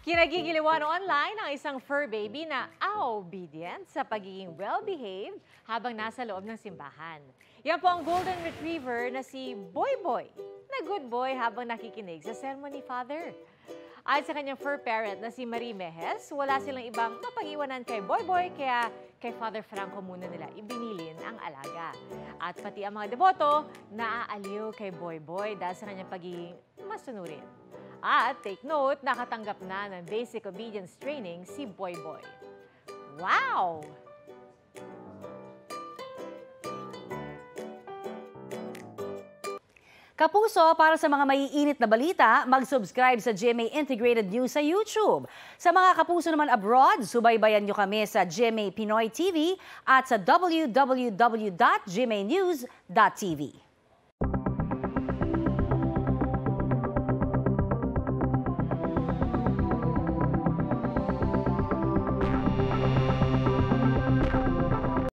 Kinagigiliwan online ang isang fur baby na obedient sa pagiging well-behaved habang nasa loob ng simbahan. Yan po ang golden retriever na si Boy Boy, na good boy habang nakikinig sa sermon ni Father. Ayon sa kanyang fur parent na si Marie Mejes, wala silang ibang mapag-iwanan kay Boy Boy kaya kay Father Franco muna nila ibinilin ang alaga. At pati ang mga deboto naaaliw kay Boy Boy dahil sa kanyang pagiging masunurin. At take note, nakatanggap na ng basic obedience training si Boy Boy. Wow! Kapuso, para sa mga maiinit na balita, mag-subscribe sa GMA Integrated News sa YouTube. Sa mga kapuso naman abroad, subaybayan nyo kami sa GMA Pinoy TV at sa www.gmanews.tv.